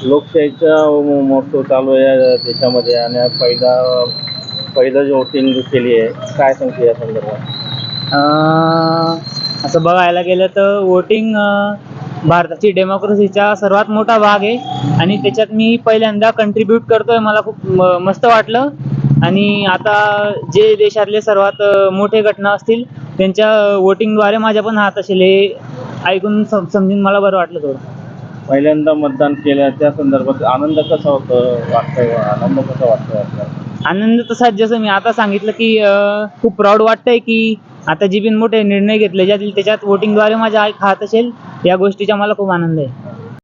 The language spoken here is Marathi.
लोकशाहीचा महोत्सव चालू आहे या देशामध्ये आणि पहिलं जे वोटिंग केली आहे, काय सांगते या संदर्भात? असं बघायला गेलं तर वोटिंग भारताची डेमोक्रेसीचा सर्वात मोठा भाग आहे आणि त्याच्यात मी पहिल्यांदा कंट्रीब्यूट करतोय. मला खूप मस्त वाटलं. आणि आता जे देशातले सर्वात मोठे घटना असतील त्यांच्या वोटिंगद्वारे माझ्या पण हात असेल हे ऐकून समजून मला बरं वाटलं थोडं. पहिल्यांदा मतदान केलं त्या संदर्भात आनंद कसा वाटतोय आपल्याला? आनंद तसा जसं मी आता सांगितलं की खूप प्राऊड वाटतंय की आता जे बिन मोठे निर्णय घेतले जातील त्याच्यात वोटिंगद्वारे माझा हात असेल या गोष्टीचा मला खूप आनंद आहे.